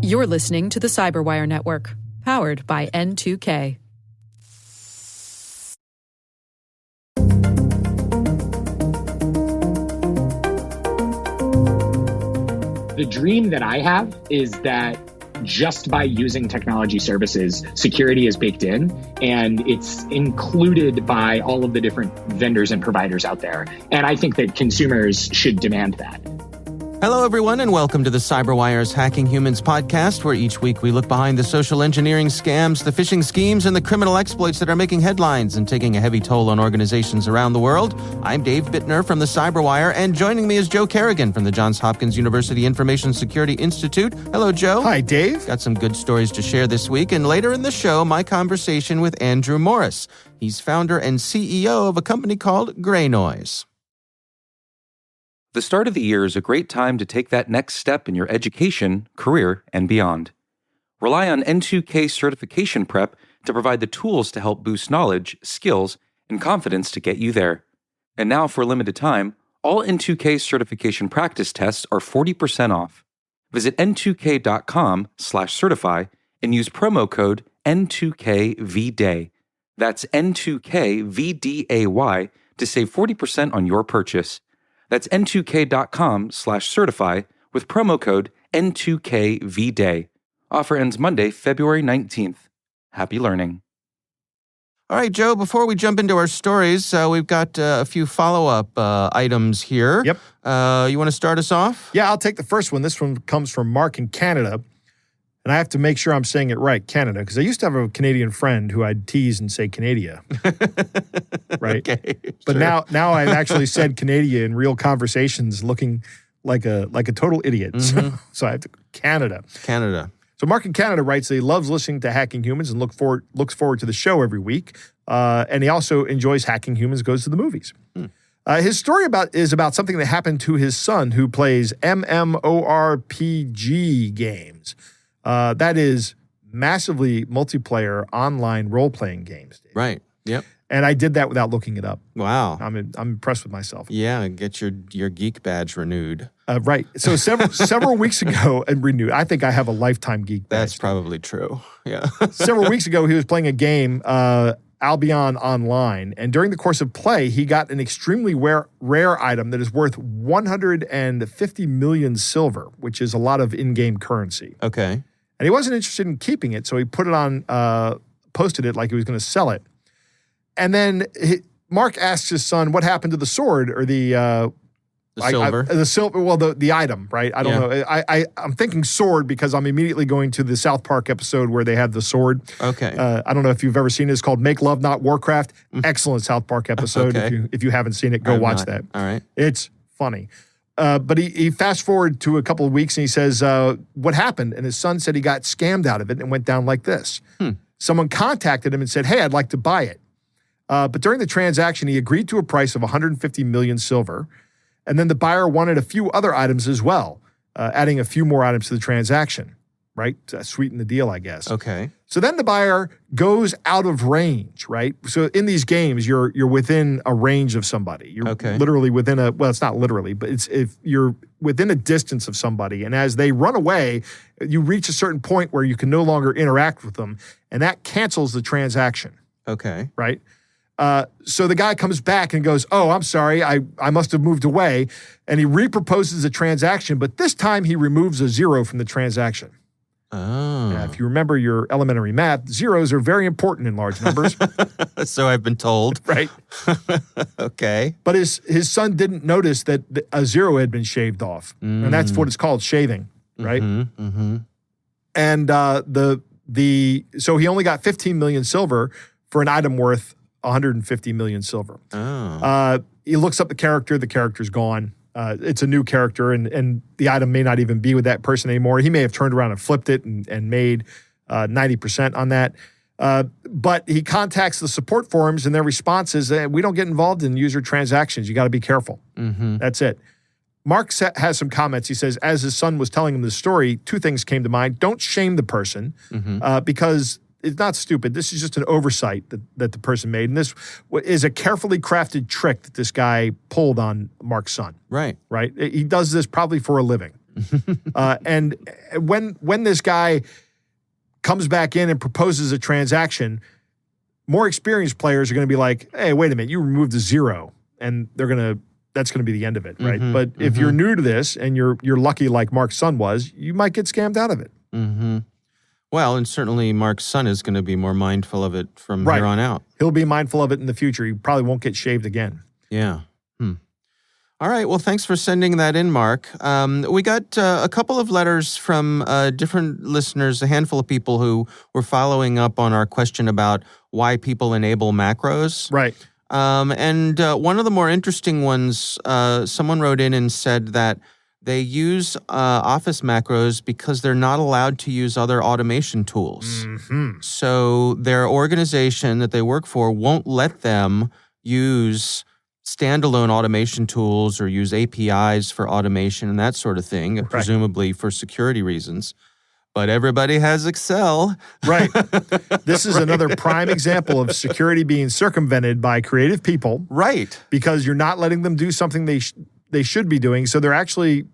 You're listening to the Cyberwire Network, powered by N2K. The dream that I have is that just by using technology services, security is baked in and it's included by all of the different vendors and providers out there. And I think that consumers should demand that. Hello, everyone, and welcome to the CyberWire's Hacking Humans podcast, where each week we look behind the social engineering scams, the phishing schemes, and the criminal exploits that are making headlines and taking a heavy toll on organizations around the world. I'm Dave Bittner from the CyberWire, and joining me is Joe Kerrigan from the Johns Hopkins University Information Security Institute. Hello, Joe. Hi, Dave. Got some good stories to share this week, and later in the show, my conversation with Andrew Morris. He's founder and CEO of a company called Grey Noise. The start of the year is a great time to take that next step in your education, career, and beyond. Rely on N2K Certification Prep to provide the tools to help boost knowledge, skills, and confidence to get you there. And now, for a limited time, all N2K certification practice tests are 40% off. Visit n2k.com/certify and use promo code N2KVDAY. That's N2KVDAY to save 40% on your purchase. That's n2k.com/certify with promo code N2KVDAY. Offer ends Monday, February 19th. Happy learning. All right, Joe, before we jump into our stories, we've got a few follow-up items here. Yep. You want to start us off? Yeah, I'll take the first one. This one comes from Mark in Canada. And I have to make sure I'm saying it right, Canada, because I used to have a Canadian friend who I'd tease and say Canadia. Right? Okay, but sure. now I've actually said Canadia in real conversations looking like a total idiot. Mm-hmm. So I have to Canada. So Mark in Canada writes that he loves listening to Hacking Humans and looks forward to the show every week. And he also enjoys Hacking Humans, goes to the movies. His story is about something that happened to his son who plays MMORPG games. That is massively multiplayer online role-playing games, Dave. Right. Yep. And I did that without looking it up. Wow. I'm impressed with myself. Yeah, get your geek badge renewed. Right. So several weeks ago, and renewed. I think I have a lifetime geek badge. That's probably true. Yeah. Several weeks ago, he was playing a game, Albion Online, and during the course of play, he got an extremely rare item that is worth 150 million silver, which is a lot of in-game currency. Okay. And he wasn't interested in keeping it, so he put it on, posted it like he was going to sell it. And then Mark asks his son, what happened to the sword or the silver? The silver, well, the item, right? I don't know. I'm thinking sword because I'm immediately going to the South Park episode where they have the sword. Okay. I don't know if you've ever seen it. It's called Make Love, Not Warcraft. Excellent South Park episode. Okay. If you haven't seen it, go watch that. All right. It's funny. But he fast forward to a couple of weeks and he says, what happened? And his son said he got scammed out of it and it went down like this. Someone contacted him and said, hey, I'd like to buy it. But during the transaction, he agreed to a price of 150 million silver. And then the buyer wanted a few other items as well, adding a few more items to the transaction, right? To sweeten the deal, I guess. Okay. So then the buyer goes out of range, right? So in these games, you're within a range of somebody. You're literally within well, it's not literally, but it's if you're within a distance of somebody. And as they run away, you reach a certain point where you can no longer interact with them. And that cancels the transaction. Okay. Right? So the guy comes back and goes, oh, I'm sorry, I must have moved away. And he reproposes the transaction, but this time he removes a zero from the transaction. Oh. Now, if you remember your elementary math, zeros are very important in large numbers. So I've been told. Right. Okay. But his son didn't notice that a zero had been shaved off. And that's what it's called, shaving, right? Mm-hmm. And so he only got 15 million silver for an item worth 150 million silver. Oh. He looks up the character's gone. It's a new character, and the item may not even be with that person anymore. He may have turned around and flipped it and made 90% on that. But he contacts the support forums, and their response is, we don't get involved in user transactions. You got to be careful. Mm-hmm. That's it. Mark has some comments. He says, as his son was telling him the story, two things came to mind. Don't shame the person because it's not stupid. This is just an oversight that the person made. And this is a carefully crafted trick that this guy pulled on Mark's son. Right. Right? He does this probably for a living. And when this guy comes back in and proposes a transaction, more experienced players are going to be like, hey, wait a minute, you removed the zero. And that's going to be the end of it, right? But if you're new to this and you're lucky like Mark's son was, you might get scammed out of it. Mm-hmm. Well, and certainly Mark's son is going to be more mindful of it from here on out. He'll be mindful of it in the future. He probably won't get shaved again. Yeah. All right. Well, thanks for sending that in, Mark. We got a couple of letters from different listeners, a handful of people who were following up on our question about why people enable macros. Right. And one of the more interesting ones, someone wrote in and said that they use Office macros because they're not allowed to use other automation tools. Mm-hmm. So their organization that they work for won't let them use standalone automation tools or use APIs for automation and that sort of thing, presumably for security reasons. But everybody has Excel. Right. This is another prime example of security being circumvented by creative people. Right. Because you're not letting them do something they should be doing. So you're actually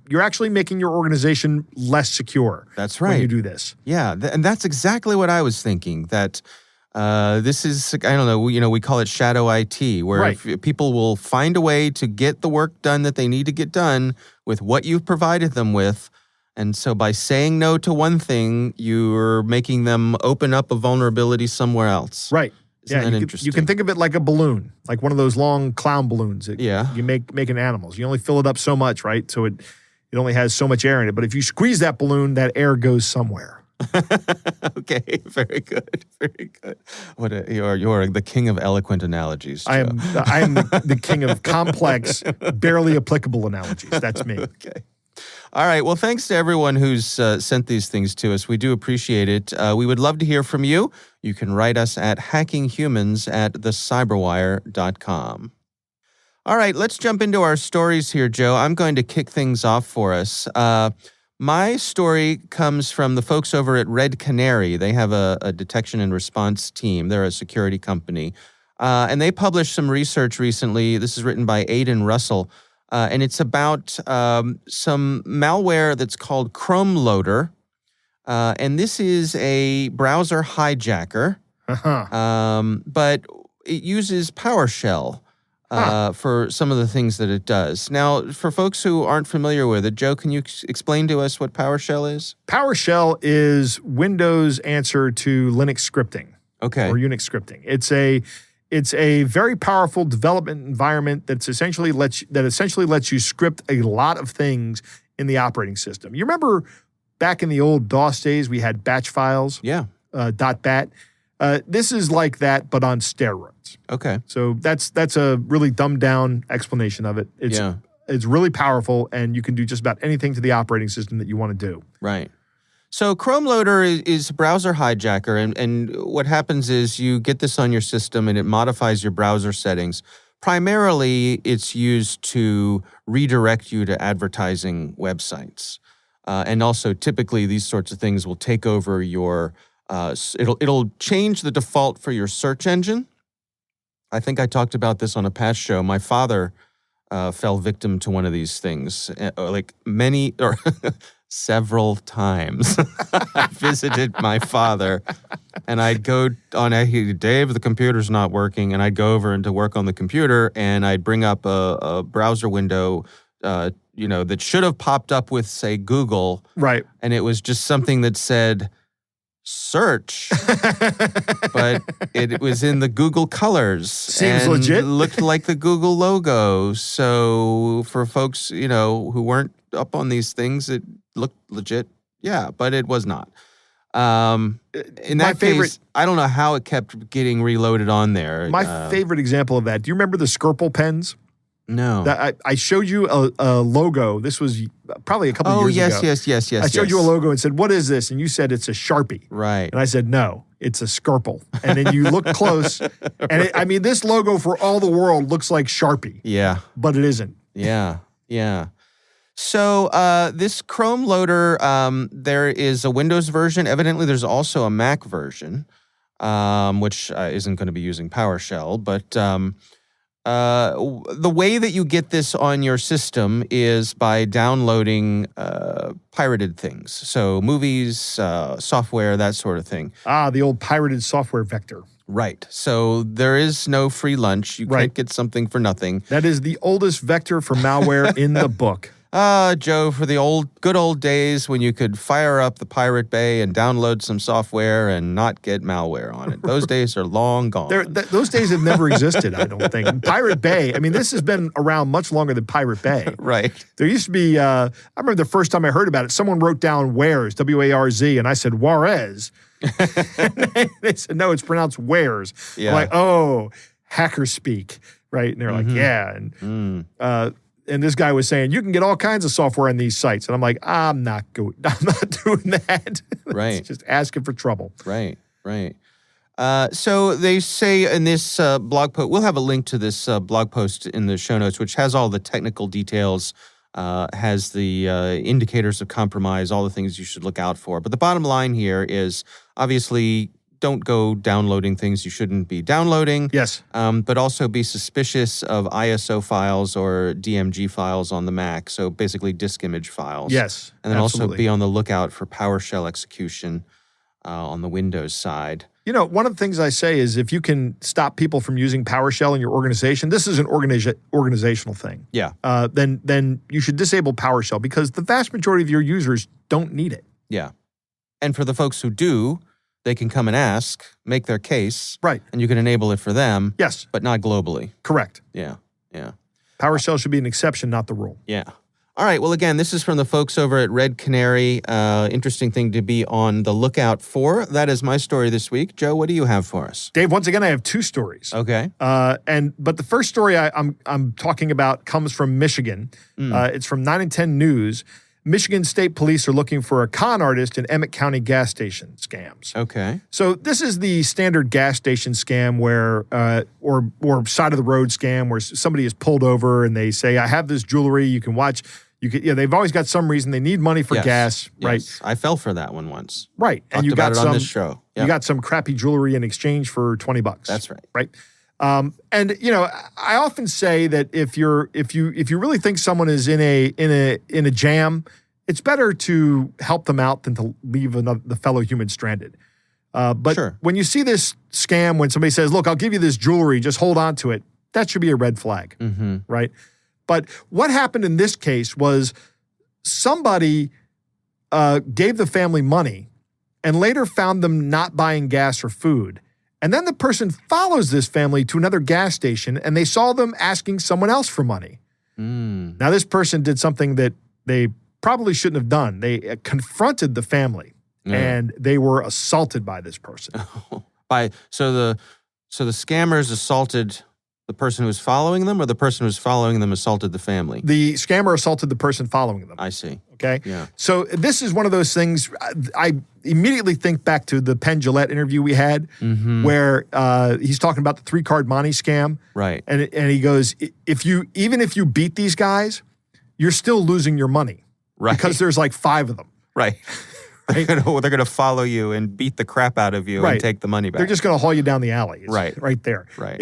making your organization less secure. That's right. When you do this. Yeah. And that's exactly what I was thinking, that this is, I don't know, we call it shadow IT, where if people will find a way to get the work done that they need to get done with what you've provided them with. And so by saying no to one thing, you're making them open up a vulnerability somewhere else. Right. Isn't that interesting? You can think of it like a balloon, like one of those long clown balloons that you make in animals. You only fill it up so much, right? So it only has so much air in it. But if you squeeze that balloon, that air goes somewhere. Okay, very good, very good. You're the king of eloquent analogies, Joe. I am the king of complex, barely applicable analogies. That's me. Okay. All right. Well, thanks to everyone who's sent these things to us. We do appreciate it. We would love to hear from you. You can write us at hackinghumans@thecyberwire.com. All right. Let's jump into our stories here, Joe. I'm going to kick things off for us. My story comes from the folks over at Red Canary. They have a detection and response team. They're a security company. And they published some research recently. This is written by Aidan Russell. And it's about some malware that's called Chrome Loader. And this is a browser hijacker. But it uses PowerShell for some of the things that it does. Now, for folks who aren't familiar with it, Joe, can you explain to us what PowerShell is? PowerShell is Windows' answer to Linux scripting. Okay. Or Unix scripting. It's a very powerful development environment that essentially lets you script a lot of things in the operating system. You remember back in the old DOS days, we had batch files? Yeah. .bat. This is like that, but on steroids. Okay. So that's a really dumbed down explanation of it. It's really powerful, and you can do just about anything to the operating system that you want to do. Right. So Chrome Loader is a browser hijacker, and what happens is you get this on your system and it modifies your browser settings. Primarily, it's used to redirect you to advertising websites. And also, typically, these sorts of things will take over your, it'll change the default for your search engine. I think I talked about this on a past show. My father fell victim to one of these things, several times. I visited my father, and I'd go on, Dave, the computer's not working, and I'd go over and to work on the computer, and I'd bring up a browser window, that should have popped up with, say, Google. Right. And it was just something that said, search, but it was in the Google colors. Seems and legit. Looked like the Google logo. So for folks, who weren't up on these things, it looked legit. Yeah, but it was not. In that case, I don't know how it kept getting reloaded on there. My favorite example of that, do you remember the Skirple pens? No. I showed you a logo. This was probably a couple of years ago. Yes. I showed you a logo and said, what is this? And you said, it's a Sharpie. Right. And I said, no, it's a Skirple. And then you look close. And this logo for all the world looks like Sharpie. Yeah. But it isn't. Yeah. So this Chrome Loader, there is a Windows version. Evidently, there's also a Mac version, which isn't going to be using PowerShell. But The way that you get this on your system is by downloading pirated things. So movies, software, that sort of thing. The old pirated software vector. Right. So there is no free lunch. You can't get something for nothing. That is the oldest vector for malware in the book. Joe, for the good old days when you could fire up the Pirate Bay and download some software and not get malware on it. Those days are long gone. Those days have never existed, I don't think. Pirate Bay, I mean, this has been around much longer than Pirate Bay. Right. There used to be, I remember the first time I heard about it, someone wrote down Wares, W-A-R-Z, and I said, Juarez. And they said, no, it's pronounced Wares. Yeah. I'm like, oh, hacker speak, right? And they're like, yeah. And this guy was saying, you can get all kinds of software on these sites. And I'm like, I'm not doing that. Right. Just asking for trouble. Right. So they say in this blog post, we'll have a link to this blog post in the show notes, which has all the technical details, has the indicators of compromise, all the things you should look out for. But the bottom line here is obviously don't go downloading things you shouldn't be downloading. Yes. But also be suspicious of ISO files or DMG files on the Mac. So basically disk image files. Yes. And then absolutely. also be on the lookout for PowerShell execution on the Windows side. You know, one of the things I say is if you can stop people from using PowerShell in your organization, this is an organizational thing. Yeah. Then you should disable PowerShell because the vast majority of your users don't need it. Yeah. And for the folks who do, they can come and ask, make their case. Right. And you can enable it for them. Yes. But not globally. Correct. Yeah. PowerShell should be an exception, not the rule. Yeah. All right. Well, again, this is from the folks over at Red Canary. Interesting thing to be on the lookout for. That is my story this week. Joe, what do you have for us? Dave, once again, I have two stories. Okay. But the first story I'm talking about comes from Michigan. It's from 9 and 10 News. Michigan State Police are looking for a con artist in Emmett County gas station scams. Okay. So this is the standard gas station scam where, or side of the road scam where somebody is pulled over and they say, I have this jewelry, you can watch. They've always got some reason they need money for gas, right? Yes. I fell for that one once. Right. Talked about it on this show. Yep. You got some crappy jewelry in exchange for $20. That's right. Right. And I often say that if you really think someone is in a jam, it's better to help them out than to leave the fellow human stranded. But Sure. When you see this scam, when somebody says, "Look, I'll give you this jewelry, just hold on to it," that should be a red flag, right? But what happened in this case was somebody gave the family money and later found them not buying gas or food. And then the person follows this family to another gas station and they saw them asking someone else for money. Now, this person did something that they probably shouldn't have done. They confronted the family and they were assaulted by this person. So the scammers assaulted the person who was following them, or the person who was following them assaulted the family? The scammer assaulted the person following them. I see. Okay? Yeah. So this is one of those things, I immediately think back to the Penn Jillette interview we had where he's talking about the 3-card Monte scam. Right. And he goes, even if you beat these guys, you're still losing your money. Right. Because there's like 5 of them. Right. They're going to follow you and beat the crap out of you and take the money back. They're just going to haul you down the alley. It's right there. Right.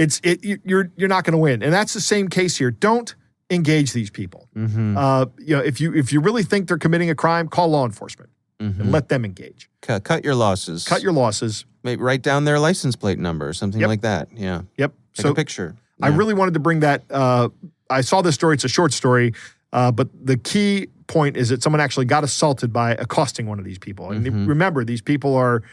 You're not going to win. And that's the same case here. Don't engage these people. If you really think they're committing a crime, call law enforcement and let them engage. Cut your losses. Cut your losses. Maybe write down their license plate number, something like that. Yeah. Yep. Take a picture. I really wanted to bring that. I saw this story. It's a short story. But the key point is that someone actually got assaulted by accosting one of these people. And remember, these people are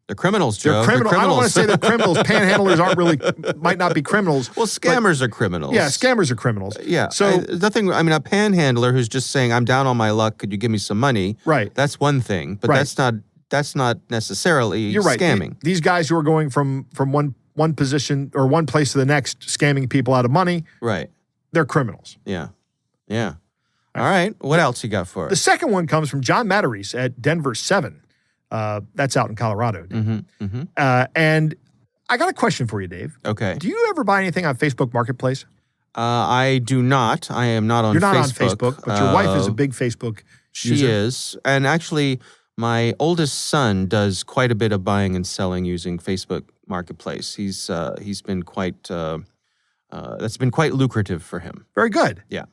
they're criminals, Joe. They're criminals. I don't want to say they're criminals. Panhandlers might not be criminals. Well, scammers are criminals. Yeah, scammers are criminals. Yeah. So a panhandler who's just saying, I'm down on my luck, could you give me some money? Right. That's one thing, but that's not necessarily You're right. scamming. These guys who are going from one position or one place to the next, scamming people out of money. Right. They're criminals. Yeah. Yeah. All right. What else you got for us? The second one comes from John Matarese at Denver 7. That's out in Colorado. And I got a question for you, Dave. Okay. Do you ever buy anything on Facebook Marketplace? I do not. I am not on Facebook. You're not on Facebook, but your wife is a big Facebook user. She is. And actually, My oldest son does quite a bit of buying and selling using Facebook Marketplace. He's been quite that's been quite lucrative for him. Very good. Yeah.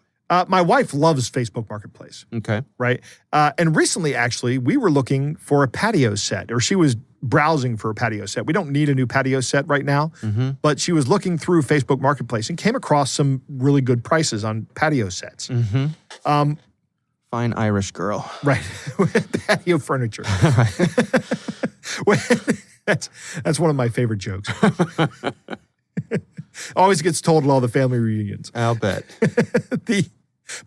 My wife loves Facebook Marketplace, Okay. right? And recently, actually, we were looking for a patio set, or she was browsing for a patio set. We don't need a new patio set right now, but she was looking through Facebook Marketplace and came across some really good prices on patio sets. Fine Irish girl. Right. Patio furniture. That's one of my favorite jokes. Always gets told at all the family reunions. I'll bet.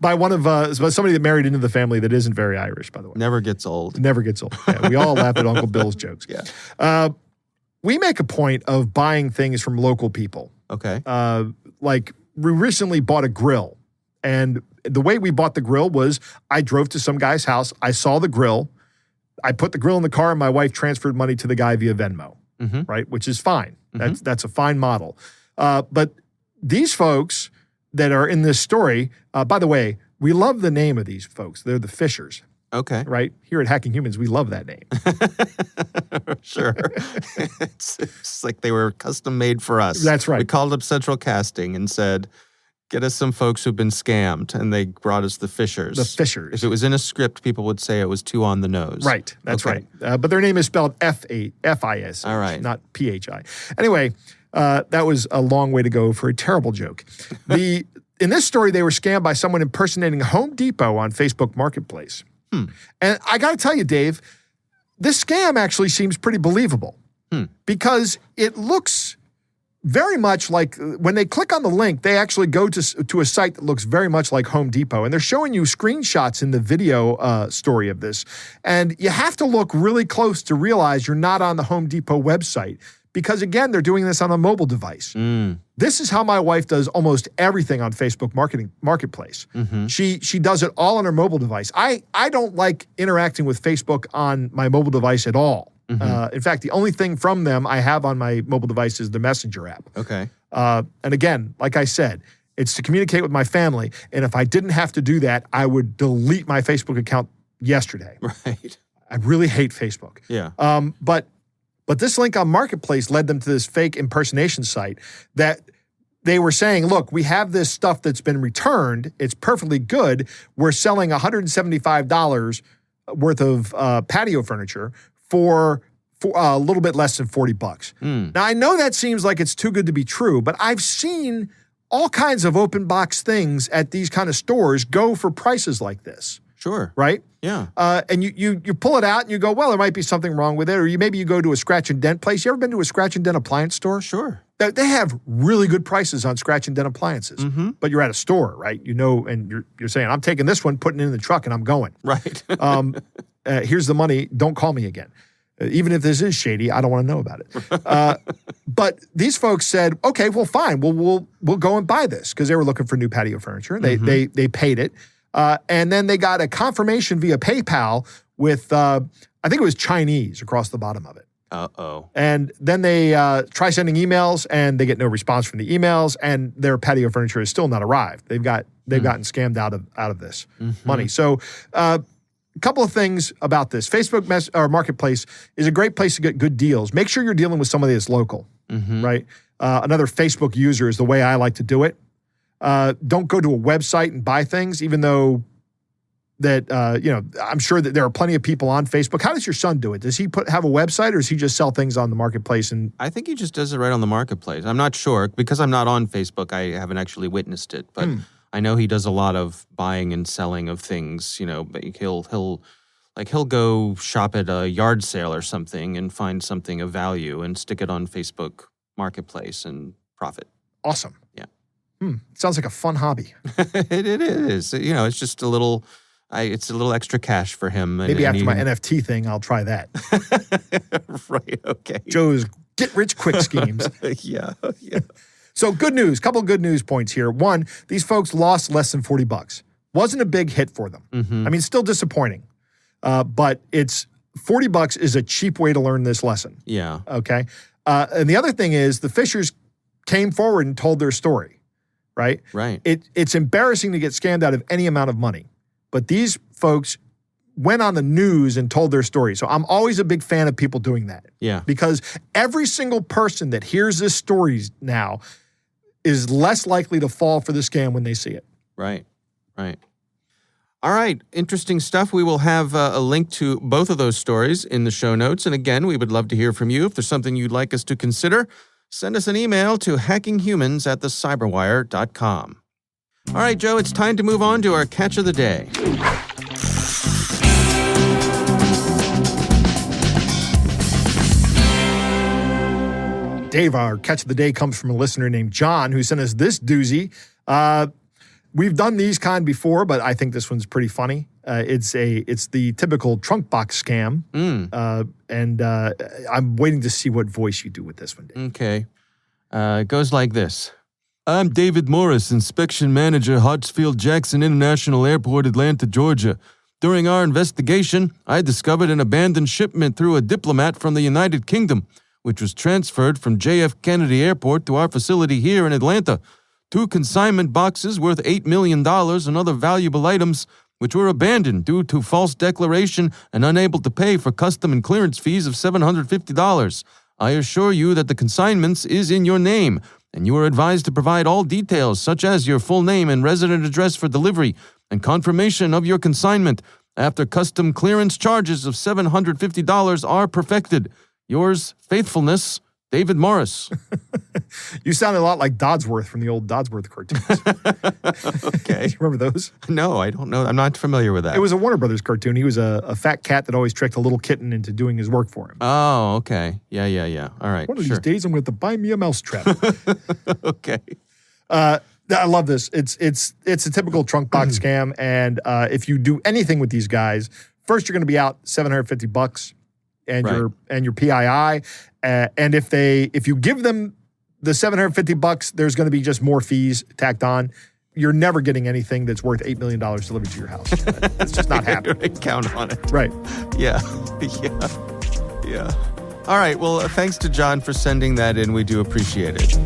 By somebody that married into the family that isn't very Irish, by the way. Never gets old. Never gets old. Yeah, we all laugh at Uncle Bill's jokes. Yeah. We make a point of buying things from local people. Okay. Like we recently bought a grill, and the way we bought the grill was I drove to some guy's house. I saw the grill. I put the grill in the car, and my wife transferred money to the guy via Venmo, right? Which is fine. That's a fine model. But these folks that are in this story, by the way, we love the name of these folks. They're the Fishers, Okay. right? Here at Hacking Humans, we love that name. Sure. It's like they were custom made for us. That's right. We called up Central Casting and said, get us some folks who've been scammed. And they brought us the Fishers. The Fishers. If it was in a script, people would say it was too on the nose. Right. That's Okay. right. But their name is spelled F-I-S. All right. Not P-H-I. Anyway, that was a long way to go for a terrible joke. In this story, they were scammed by someone impersonating Home Depot on Facebook Marketplace. And I got to tell you, Dave, this scam actually seems pretty believable because it looks very much like when they click on the link, they actually go to a site that looks very much like Home Depot. And they're showing you screenshots in the video story of this. And you have to look really close to realize you're not on the Home Depot website because, again, they're doing this on a mobile device. This is how my wife does almost everything on Facebook Marketplace. She does it all on her mobile device. I don't like interacting with Facebook on my mobile device at all. In fact, the only thing from them I have on my mobile device is the Messenger app. Okay. And again, like I said, it's to communicate with my family. And if I didn't have to do that, I would delete my Facebook account yesterday. Right. I really hate Facebook. Yeah. But this link on Marketplace led them to this fake impersonation site that they were saying, look, we have this stuff that's been returned. It's perfectly good. We're selling $175 worth of patio furniture for a little bit less than $40. Now, I know that seems like it's too good to be true, but I've seen all kinds of open box things at these kind of stores go for prices like this. Sure. Right? Yeah. And you pull it out and you go, well, there might be something wrong with it. Or maybe you go to a scratch and dent place. You ever been to a scratch and dent appliance store? Sure. They have really good prices on scratch and dent appliances. But you're at a store, right? You know, and you're saying, I'm taking this one, putting it in the truck, and I'm going. Right. Here's the money. Don't call me again. Even if this is shady, I don't want to know about it. But these folks said, okay, well, fine. We'll go and buy this because they were looking for new patio furniture. They paid it. And then they got a confirmation via PayPal with, I think it was Chinese across the bottom of it. Uh-oh. And then they try sending emails, and they get no response from the emails, and their patio furniture is still not arrived. They've gotten scammed out of this money. So a couple of things about this. Facebook Marketplace is a great place to get good deals. Make sure you're dealing with somebody that's local, right? Another Facebook user is the way I like to do it. Don't go to a website and buy things, even though that, I'm sure that there are plenty of people on Facebook. How does your son do it? Does he have a website, or does he just sell things on the marketplace? And I think he just does it right on the marketplace. I'm not sure. Because I'm not on Facebook, I haven't actually witnessed it. But I know he does a lot of buying and selling of things. You know, but he'll go shop at a yard sale or something and find something of value and stick it on Facebook Marketplace and profit. Awesome. Yeah. Sounds like a fun hobby. It is. You know, it's just a little extra cash for him. Maybe after my NFT thing, I'll try that. Right, okay. Joe's get-rich-quick schemes. Yeah. So good news, couple of good news points here. One, these folks lost less than $40. Wasn't a big hit for them. I mean, still disappointing. But it's $40 is a cheap way to learn this lesson. Yeah. Okay? And the other thing is the Fishers came forward and told their story, right? Right. It's embarrassing to get scammed out of any amount of money. But these folks went on the news and told their story. So I'm always a big fan of people doing that. Yeah. Because every single person that hears this story now is less likely to fall for the scam when they see it. Right. All right. Interesting stuff. We will have a link to both of those stories in the show notes. And again, we would love to hear from you. If there's something you'd like us to consider, send us an email to hackinghumans@thecyberwire.com. All right, Joe, it's time to move on to our catch of the day. Dave, our catch of the day comes from a listener named John who sent us this doozy. We've done these kind before, but I think this one's pretty funny. It's the typical trunk box scam, and I'm waiting to see what voice you do with this one, Dave. Okay. It goes like this. I'm David Morris, Inspection Manager, Hartsfield-Jackson International Airport, Atlanta, Georgia. During our investigation, I discovered an abandoned shipment through a diplomat from the United Kingdom, which was transferred from JF Kennedy Airport to our facility here in Atlanta. 2 consignment boxes worth $8 million and other valuable items, which were abandoned due to false declaration and unable to pay for custom and clearance fees of $750. I assure you that the consignments is in your name, and you are advised to provide all details such as your full name and resident address for delivery and confirmation of your consignment after custom clearance charges of $750 are perfected. Yours, faithfulness, David Morris. You sound a lot like Dodsworth from the old Dodsworth cartoons. Okay. You remember those? No, I don't know. I'm not familiar with that. It was a Warner Brothers cartoon. He was a fat cat that always tricked a little kitten into doing his work for him. Oh, okay. Yeah. All right. One of these days, I'm going to buy me a mousetrap. Okay. I love this. It's a typical trunk box scam, and if you do anything with these guys, first you're going to be out $750 and your PII, and if you give them the $750, there's going to be just more fees tacked on. You're never getting anything that's worth $8 million delivered to your house. It's just not happening. Count on it. Right. Yeah. All right. Well, thanks to John for sending that in. We do appreciate it.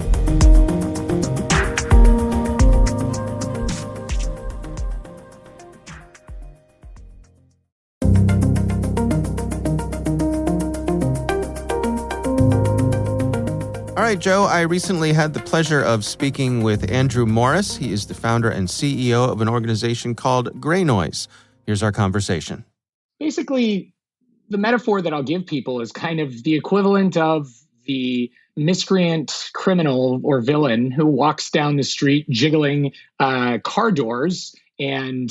All right, Joe, I recently had the pleasure of speaking with Andrew Morris. He is the founder and CEO of an organization called Gray Noise. Here's our conversation. Basically, the metaphor that I'll give people is kind of the equivalent of the miscreant criminal or villain who walks down the street jiggling car doors and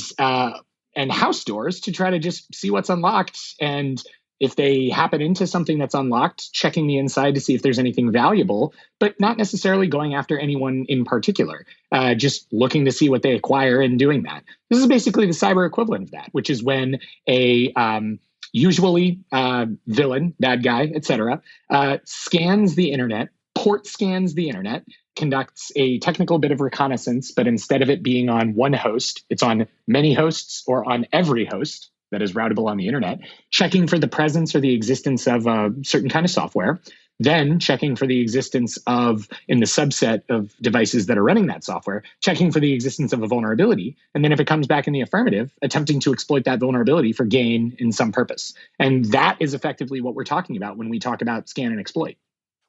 house doors to try to just see what's unlocked. And if they happen into something that's unlocked, checking the inside to see if there's anything valuable, but not necessarily going after anyone in particular, just looking to see what they acquire and doing that. This is basically the cyber equivalent of that, which is when a usually villain, bad guy, etc., scans the internet, port scans the internet, conducts a technical bit of reconnaissance, but instead of it being on one host, it's on many hosts or on every host that is routable on the internet, checking for the presence or the existence of a certain kind of software, then checking for the existence of, in the subset of devices that are running that software, checking for the existence of a vulnerability. And then if it comes back in the affirmative, attempting to exploit that vulnerability for gain in some purpose. And that is effectively what we're talking about when we talk about scan and exploit.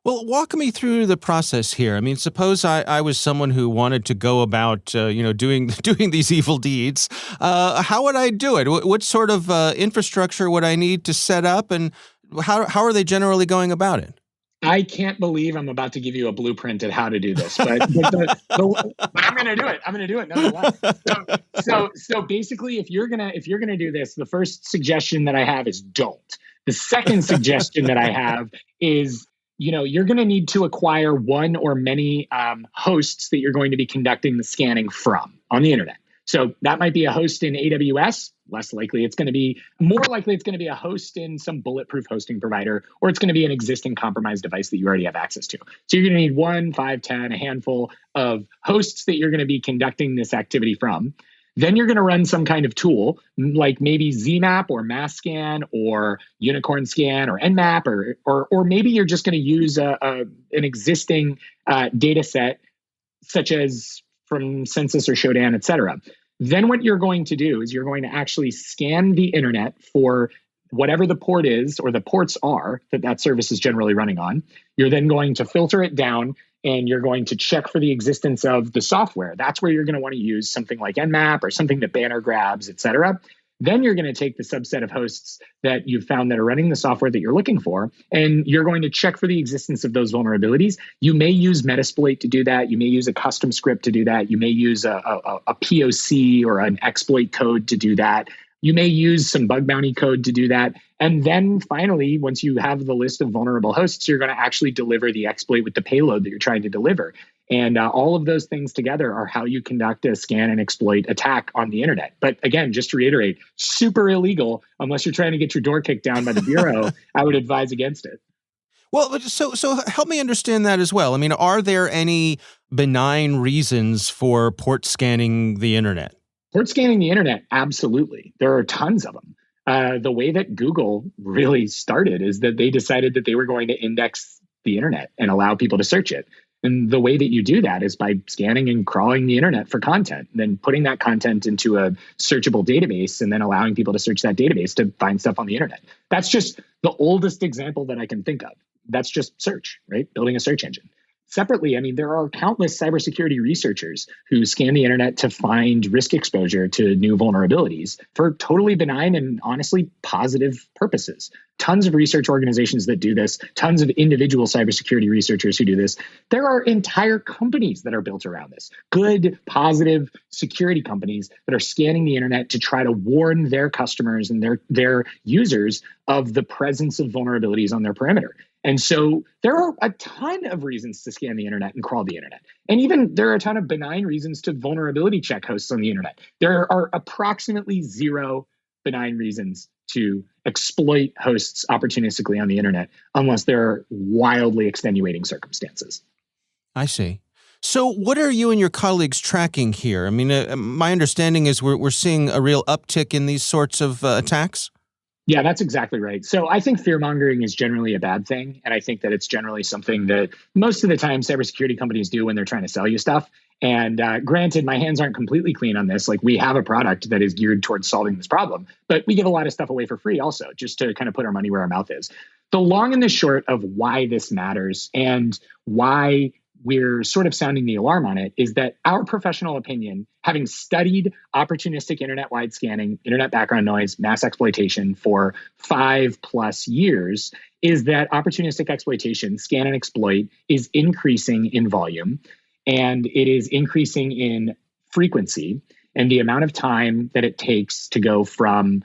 Well, walk me through the process here. I mean, suppose I was someone who wanted to go about, doing these evil deeds. How would I do it? What sort of infrastructure would I need to set up, and how are they generally going about it? I can't believe I'm about to give you a blueprint at how to do this, but I'm going to do it. I'm going to do it nonetheless. So basically, if you're gonna do this, the first suggestion that I have is don't. The second suggestion that I have is, you're going to need to acquire one or many hosts that you're going to be conducting the scanning from on the internet. So that might be a host in AWS. More likely it's going to be a host in some bulletproof hosting provider, or it's going to be an existing compromised device that you already have access to. So you're going to need 1, 5, 10, a handful of hosts that you're going to be conducting this activity from. Then you're going to run some kind of tool like maybe ZMAP or MassScan or Unicorn Scan or Nmap, or maybe you're just going to use an existing data set such as from Census or Shodan, et cetera. Then what you're going to do is you're going to actually scan the internet for whatever the port is or the ports are that service is generally running on. You're then going to filter it down and you're going to check for the existence of the software. That's where you're going to want to use something like Nmap or something that Banner grabs, et cetera. Then you're going to take the subset of hosts that you've found that are running the software that you're looking for, and you're going to check for the existence of those vulnerabilities. You may use Metasploit to do that. You may use a custom script to do that. You may use a POC or an exploit code to do that. You may use some bug bounty code to do that. And then finally, once you have the list of vulnerable hosts, you're going to actually deliver the exploit with the payload that you're trying to deliver. And all of those things together are how you conduct a scan and exploit attack on the internet. But again, just to reiterate, super illegal unless you're trying to get your door kicked down by the Bureau. I would advise against it. Well, so help me understand that as well. I mean, are there any benign reasons for port scanning the internet? Port scanning the internet, absolutely. There are tons of them. The way that Google really started is that they decided that they were going to index the internet and allow people to search it. And the way that you do that is by scanning and crawling the internet for content, then putting that content into a searchable database and then allowing people to search that database to find stuff on the internet. That's just the oldest example that I can think of. That's just search, right? Building a search engine. Separately, I mean, there are countless cybersecurity researchers who scan the internet to find risk exposure to new vulnerabilities for totally benign and honestly positive purposes. Tons of research organizations that do this, tons of individual cybersecurity researchers who do this. There are entire companies that are built around this. Good, positive security companies that are scanning the internet to try to warn their customers and their users of the presence of vulnerabilities on their perimeter. And so there are a ton of reasons to scan the internet and crawl the internet. And even there are a ton of benign reasons to vulnerability check hosts on the internet. There are approximately 0 benign reasons to exploit hosts opportunistically on the internet unless there are wildly extenuating circumstances. I see. So what are you and your colleagues tracking here? I mean, my understanding is we're seeing a real uptick in these sorts of attacks. Yeah, that's exactly right. So I think fear-mongering is generally a bad thing. And I think that it's generally something that most of the time cybersecurity companies do when they're trying to sell you stuff. And granted, my hands aren't completely clean on this. Like, we have a product that is geared towards solving this problem, but we give a lot of stuff away for free also, just to kind of put our money where our mouth is. The long and the short of why this matters and why we're sort of sounding the alarm on it is that our professional opinion, having studied opportunistic internet-wide scanning, internet background noise, mass exploitation for 5+ years, is that opportunistic exploitation, scan and exploit, is increasing in volume, and it is increasing in frequency, and the amount of time that it takes to go from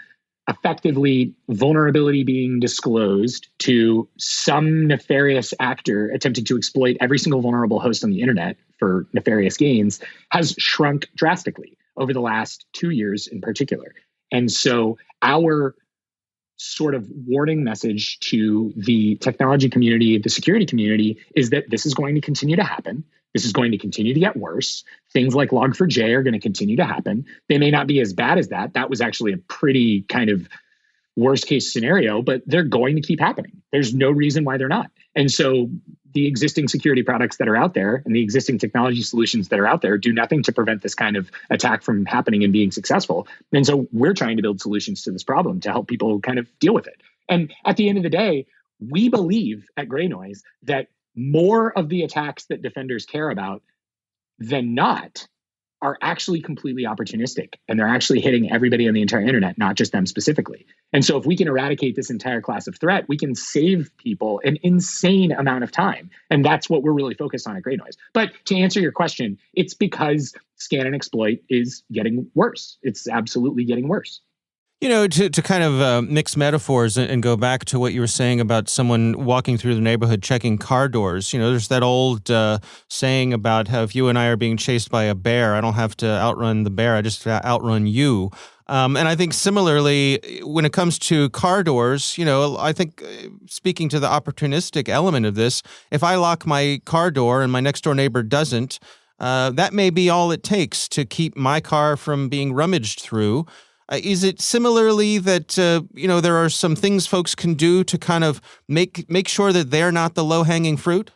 effectively vulnerability being disclosed to some nefarious actor attempting to exploit every single vulnerable host on the internet for nefarious gains has shrunk drastically over the last 2 years in particular. And so our sort of warning message to the technology community, the security community, is that this is going to continue to happen. This is going to continue to get worse. Things like Log4j are going to continue to happen. They may not be as bad as that. That was actually a pretty kind of worst case scenario, but they're going to keep happening. There's no reason why they're not. And so the existing security products that are out there and the existing technology solutions that are out there do nothing to prevent this kind of attack from happening and being successful. And so we're trying to build solutions to this problem to help people kind of deal with it. And at the end of the day, we believe at Gray Noise that more of the attacks that defenders care about than not are actually completely opportunistic, and they're actually hitting everybody on the entire internet, not just them specifically. And so if we can eradicate this entire class of threat, we can save people an insane amount of time. And that's what we're really focused on at Gray Noise. But to answer your question, it's because scan and exploit is getting worse. It's absolutely getting worse. You know, to kind of mix metaphors and go back to what you were saying about someone walking through the neighborhood checking car doors, you know, there's that old saying about how if you and I are being chased by a bear, I don't have to outrun the bear, I just outrun you. And I think similarly, when it comes to car doors, you know, I think speaking to the opportunistic element of this, if I lock my car door and my next door neighbor doesn't, that may be all it takes to keep my car from being rummaged through. Is it similarly that, you know, there are some things folks can do to kind of make sure that they're not the low-hanging fruit?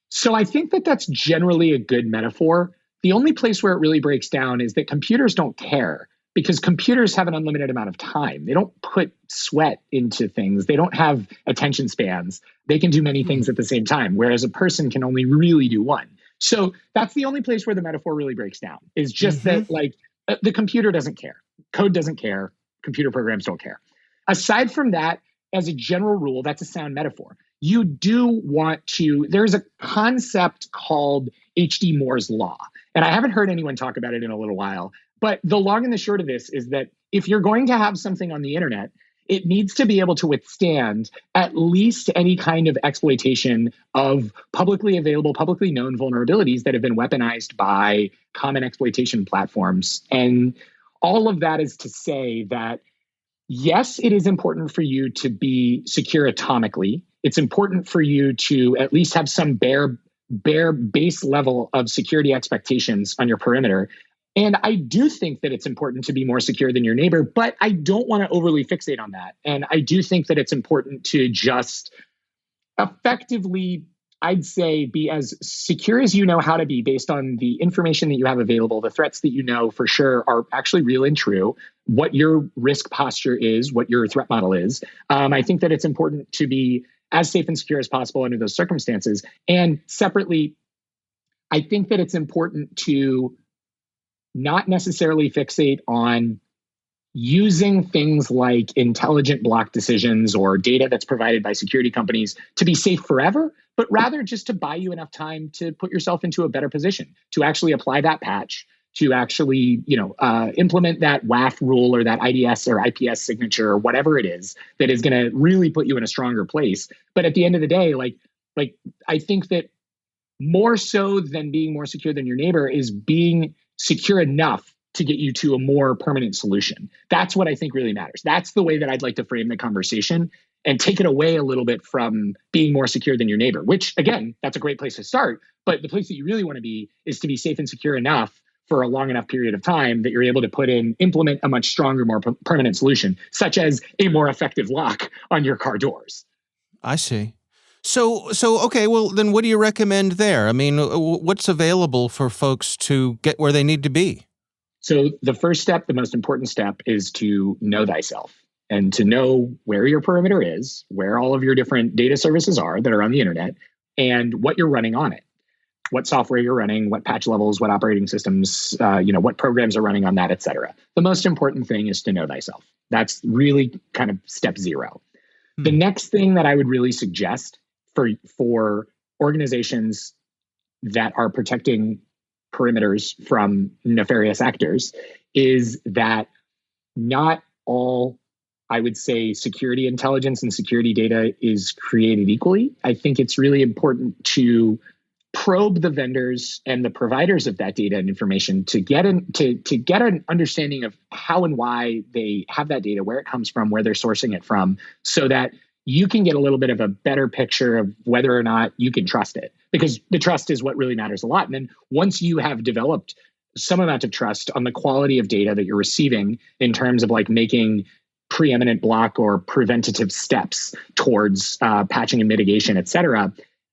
So I think that that's generally a good metaphor. The only place where it really breaks down is that computers don't care, because computers have an unlimited amount of time. They don't put sweat into things. They don't have attention spans. They can do many things at the same time, whereas a person can only really do one. So that's the only place where the metaphor really breaks down, is just that like the computer doesn't care. Code doesn't care. Computer programs don't care. Aside from that, as a general rule, that's a sound metaphor. You do want to, there's a concept called H.D. Moore's Law. And I haven't heard anyone talk about it in a little while. But the long and the short of this is that if you're going to have something on the internet, it needs to be able to withstand at least any kind of exploitation of publicly available, publicly known vulnerabilities that have been weaponized by common exploitation platforms. And all of that is to say that, yes, it is important for you to be secure atomically. It's important for you to at least have some bare base level of security expectations on your perimeter. And I do think that it's important to be more secure than your neighbor, but I don't want to overly fixate on that. And I do think that it's important to just effectively, I'd say, be as secure as you know how to be based on the information that you have available, the threats that you know for sure are actually real and true, what your risk posture is, what your threat model is. I think that it's important to be as safe and secure as possible under those circumstances. And separately, I think that it's important to not necessarily fixate on using things like intelligent block decisions or data that's provided by security companies to be safe forever, but rather just to buy you enough time to put yourself into a better position, to actually apply that patch, to actually, implement that WAF rule or that IDS or IPS signature or whatever it is that is going to really put you in a stronger place. But at the end of the day, I think that more so than being more secure than your neighbor is being secure enough to get you to a more permanent solution. That's what I think really matters. That's the way that I'd like to frame the conversation and take it away a little bit from being more secure than your neighbor, which again, that's a great place to start. But the place that you really want to be is to be safe and secure enough for a long enough period of time that you're able to implement a much stronger, more permanent solution, such as a more effective lock on your car doors. I see. So okay, well, then what do you recommend there? I mean, what's available for folks to get where they need to be? So the first step, the most important step, is to know thyself and to know where your perimeter is, where all of your different data services are that are on the internet, and what you're running on it. What software you're running, what patch levels, what operating systems, what programs are running on that, et cetera. The most important thing is to know thyself. That's really kind of step zero. The next thing that I would really suggest for organizations that are protecting perimeters from nefarious actors is that not all, I would say, security intelligence and security data is created equally. I think it's really important to probe the vendors and the providers of that data and information to get an understanding of how and why they have that data, where it comes from, where they're sourcing it from, so that you can get a little bit of a better picture of whether or not you can trust it. Because the trust is what really matters a lot. And then once you have developed some amount of trust on the quality of data that you're receiving in terms of like making preeminent block or preventative steps towards patching and mitigation, et cetera,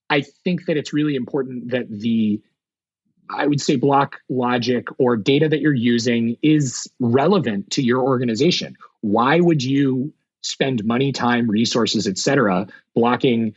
I think that it's really important that I would say block logic or data that you're using is relevant to your organization. Why would you spend money, time, resources, et cetera, blocking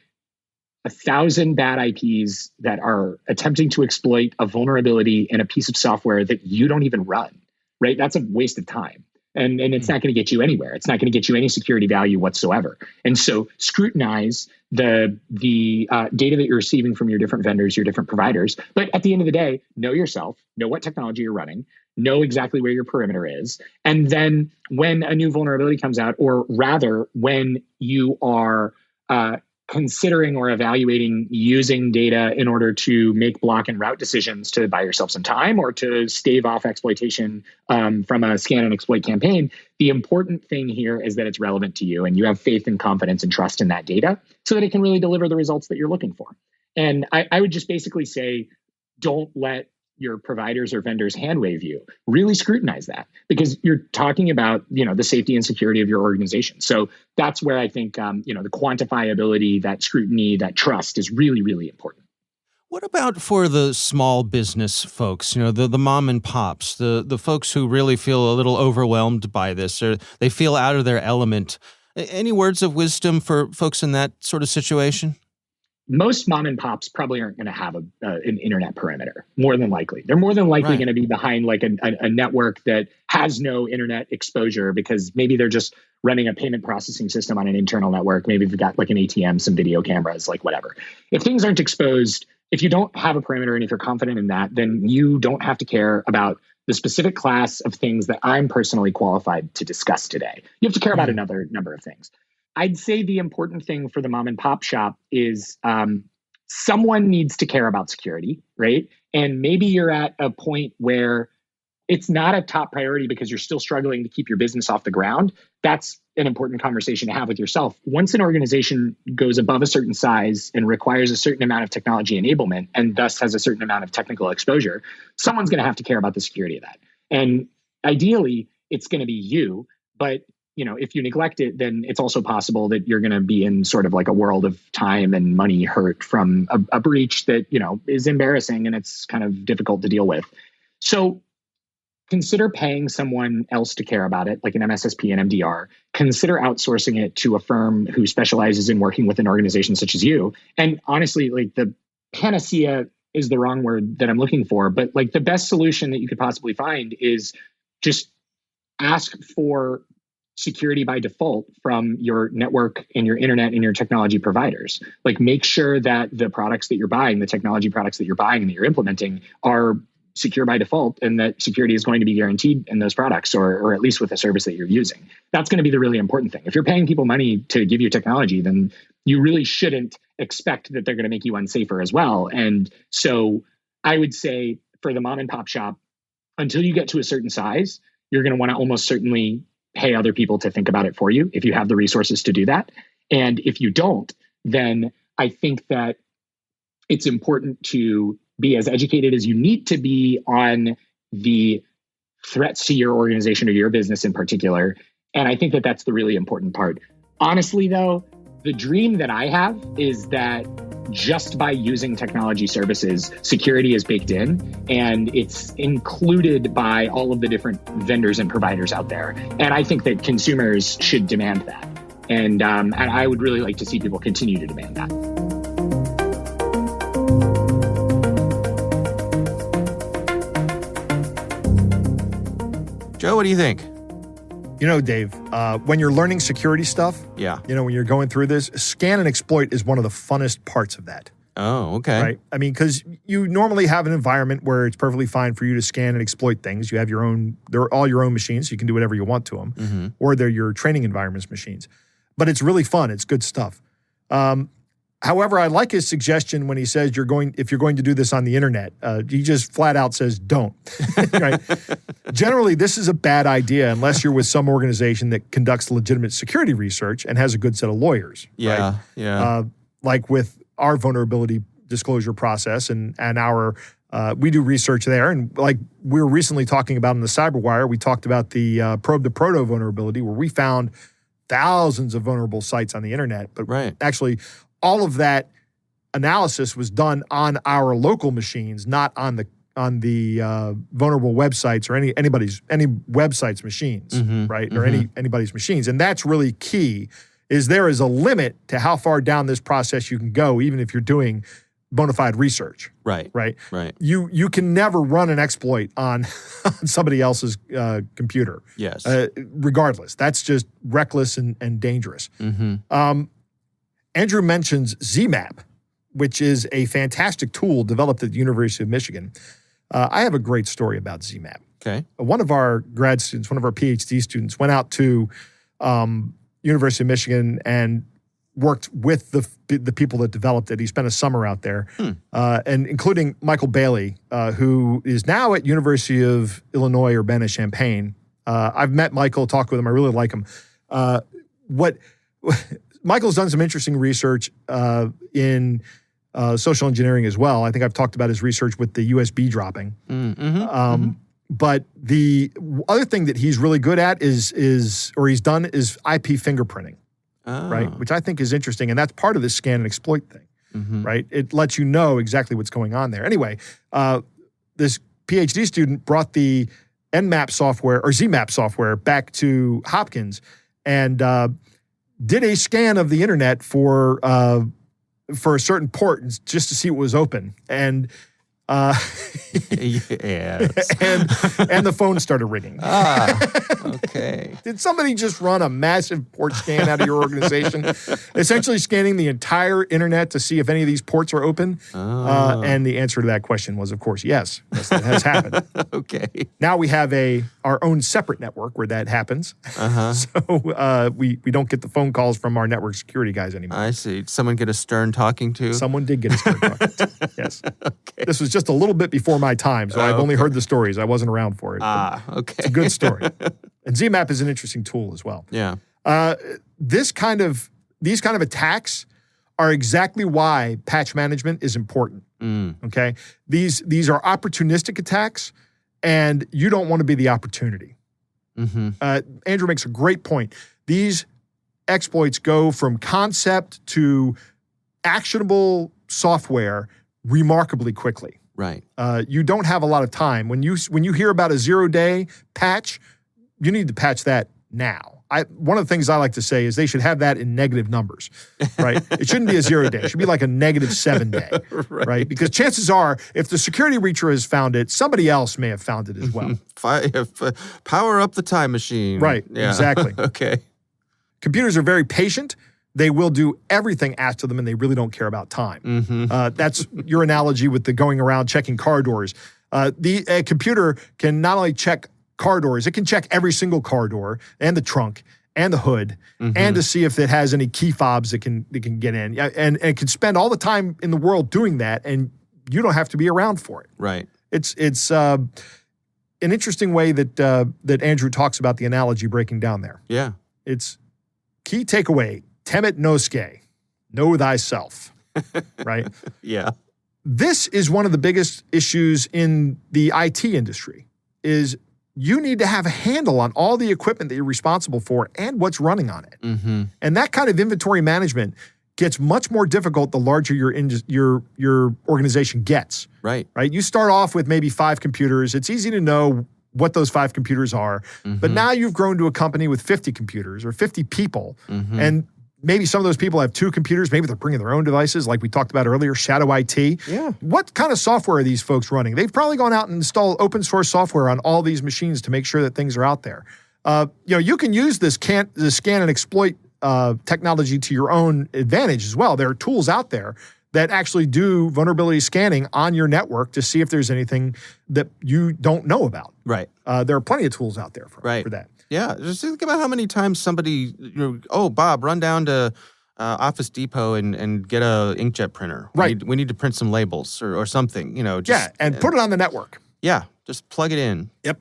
1,000 bad IPs that are attempting to exploit a vulnerability in a piece of software that you don't even run, right? That's a waste of time. And it's not going to get you anywhere. It's not going to get you any security value whatsoever. And so scrutinize the data that you're receiving from your different vendors, your different providers. But at the end of the day, know yourself, know what technology you're running, know exactly where your perimeter is. And then when a new vulnerability comes out, or rather when you are considering or evaluating using data in order to make block and route decisions to buy yourself some time or to stave off exploitation from a scan and exploit campaign, the important thing here is that it's relevant to you and you have faith and confidence and trust in that data so that it can really deliver the results that you're looking for. And I would just basically say, don't let your providers or vendors hand wave you. Really scrutinize that because you're talking about, the safety and security of your organization. So that's where I think, the quantifiability, that scrutiny, that trust is really, really important. What about for the small business folks, the mom and pops, the folks who really feel a little overwhelmed by this, or they feel out of their element? Any words of wisdom for folks in that sort of situation? Most mom and pops probably aren't going to have an internet perimeter, more than likely. They're more than likely going to be behind like a network that has no internet exposure, because maybe they're just running a payment processing system on an internal network. Maybe they've got like an ATM, some video cameras, like whatever. If things aren't exposed, if you don't have a perimeter and if you're confident in that, then you don't have to care about the specific class of things that I'm personally qualified to discuss today. You have to care about another number of things. I'd say the important thing for the mom and pop shop is someone needs to care about security, right? And maybe you're at a point where it's not a top priority because you're still struggling to keep your business off the ground. That's an important conversation to have with yourself. Once an organization goes above a certain size and requires a certain amount of technology enablement and thus has a certain amount of technical exposure, someone's going to have to care about the security of that. And ideally, it's going to be you, but if you neglect it, then it's also possible that you're going to be in sort of like a world of time and money hurt from a breach that, is embarrassing and it's kind of difficult to deal with. So consider paying someone else to care about it, like an MSSP and MDR. Consider outsourcing it to a firm who specializes in working with an organization such as you. And honestly, like the panacea is the wrong word that I'm looking for, but like the best solution that you could possibly find is just ask for security by default from your network and your internet and your technology providers. Like make sure that the products that you're buying, the technology products that you're buying and that you're implementing are secure by default, and that security is going to be guaranteed in those products, or at least with the service that you're using. That's going to be the really important thing. If you're paying people money to give you technology, then you really shouldn't expect that they're going to make you unsafer as well. And so I would say for the mom and pop shop, until you get to a certain size, you're going to want to almost certainly pay other people to think about it for you if you have the resources to do that. And if you don't, then I think that it's important to be as educated as you need to be on the threats to your organization or your business in particular. And I think that that's the really important part. Honestly, though, the dream that I have is that just by using technology services, security is baked in and it's included by all of the different vendors and providers out there. And I think that consumers should demand that. And I would really like to see people continue to demand that. Joe, what do you think? Dave, when you're learning security stuff, when you're going through this, scan and exploit is one of the funnest parts of that. Oh, okay. Right? I mean, because you normally have an environment where it's perfectly fine for you to scan and exploit things. You have they're all your own machines, so you can do whatever you want to them, or they're your training environments machines. But it's really fun. It's good stuff. However, I like his suggestion when he says if you're going to do this on the internet. He just flat out says don't. Right? Generally, this is a bad idea unless you're with some organization that conducts legitimate security research and has a good set of lawyers. Yeah, right? yeah. Like with our vulnerability disclosure process and our we do research there, and like we were recently talking about in the CyberWire, we talked about the Probe the Proto vulnerability where we found thousands of vulnerable sites on the internet, but actually all of that analysis was done on our local machines, not on the vulnerable websites or any website's machines, right? Or anybody's machines. And that's really key, is there is a limit to how far down this process you can go, even if you're doing bona fide research. Right. You can never run an exploit on somebody else's computer. Yes. Regardless. That's just reckless and dangerous. Andrew mentions ZMAP, which is a fantastic tool developed at the University of Michigan. I have a great story about ZMAP. Okay. One of our grad students, one of our PhD students, went out to University of Michigan and worked with the people that developed it. He spent a summer out there, and including Michael Bailey, who is now at University of Illinois Urbana-Champaign. I've met Michael, talked with him. I really like him. Michael's done some interesting research in social engineering as well. I think I've talked about his research with the USB dropping. But the other thing that he's really good at is he's done is IP fingerprinting, right? Which I think is interesting, and that's part of this scan and exploit thing. right? It lets you know exactly what's going on there. Anyway, this PhD student brought the Nmap software or ZMap software back to Hopkins and did a scan of the internet for a certain port just to see what was open. And Yes. and the phone started ringing. Okay. Did somebody just run a massive port scan out of your organization? Essentially scanning the entire internet to see if any of these ports are open? And the answer to that question was, of course, yes. Yes, that has happened. Okay. Now we have our own separate network where that happens. So we don't get the phone calls from our network security guys anymore. I see. Did someone get a stern talking to? Someone did get a stern talking to. Yes. Okay. This was just a little bit before my time, so I've only heard the stories. I wasn't around for it. Okay. It's a good story. And ZMap is an interesting tool as well. Yeah. These kind of attacks are exactly why patch management is important. Okay? These are opportunistic attacks, and you don't want to be the opportunity. Andrew makes a great point. These exploits go from concept to actionable software remarkably quickly. Right. You don't have a lot of time. When you hear about a 0-day patch, you need to patch that now. One of the things I like to say is they should have that in negative numbers, right? It shouldn't be a 0-day. It should be like a -7-day, right? Because chances are, if the security breacher has found it, somebody else may have found it as well. Power up the time machine. Right, Yeah. exactly. Okay. Computers are very patient. They will do everything asked of them, and they really don't care about time. That's your analogy with the going around checking car doors. A computer can not only check car doors, it can check every single car door and the trunk and the hood and to see if it has any key fobs that can get in. And it can spend all the time in the world doing that, and you don't have to be around for it. Right. It's an interesting way that Andrew talks about the analogy breaking down there. Yeah. It's key takeaway. Temet nosce, know thyself, right? Yeah. This is one of the biggest issues in the IT industry is you need to have a handle on all the equipment that you're responsible for and what's running on it. And that kind of inventory management gets much more difficult the larger your organization gets. Right. Right? You start off with maybe 5 computers. It's easy to know what those 5 computers are. But now you've grown to a company with 50 computers or 50 people. And maybe some of those people have 2 computers. Maybe they're bringing their own devices, like we talked about earlier, Shadow IT. Yeah. What kind of software are these folks running? They've probably gone out and installed open source software on all these machines to make sure that things are out there. You can use this scan and exploit technology to your own advantage as well. There are tools out there that actually do vulnerability scanning on your network to see if there's anything that you don't know about. Right. There are plenty of tools out there for that. Yeah, just think about how many times somebody, Bob, run down to Office Depot and get a inkjet printer. We need to print some labels or something, and put it on the network. Yeah, just plug it in. Yep.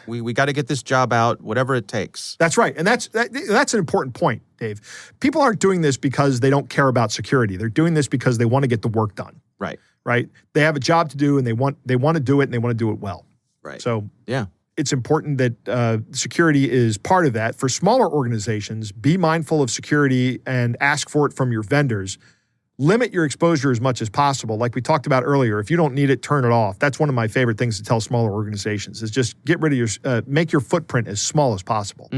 We got to get this job out, whatever it takes. That's right, and that's an important point, Dave. People aren't doing this because they don't care about security. They're doing this because they want to get the work done. Right. Right. They have a job to do, and they want to do it, and they want to do it well. Right. So yeah. It's important that security is part of that. For smaller organizations, be mindful of security and ask for it from your vendors. Limit your exposure as much as possible. Like we talked about earlier, if you don't need it, turn it off. That's one of my favorite things to tell smaller organizations is just get rid of make your footprint as small as possible,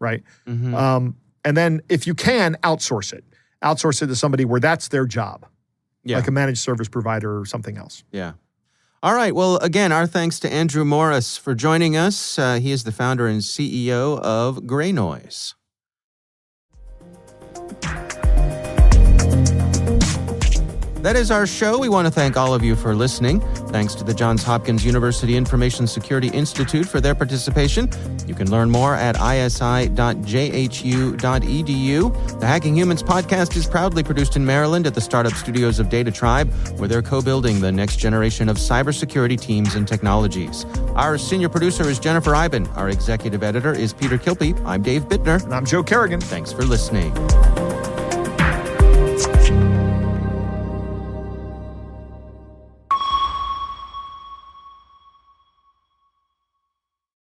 right? And then if you can, outsource it. Outsource it to somebody where that's their job, like a managed service provider or something else. Yeah. All right. Well, again, our thanks to Andrew Morris for joining us. He is the founder and CEO of Gray Noise. That is our show. We want to thank all of you for listening. Thanks to the Johns Hopkins University Information Security Institute for their participation. You can learn more at isi.jhu.edu. The Hacking Humans podcast is proudly produced in Maryland at the startup studios of Data Tribe, where they're co-building the next generation of cybersecurity teams and technologies. Our senior producer is Jennifer Iben. Our executive editor is Peter Kilpe. I'm Dave Bittner. And I'm Joe Kerrigan. Thanks for listening.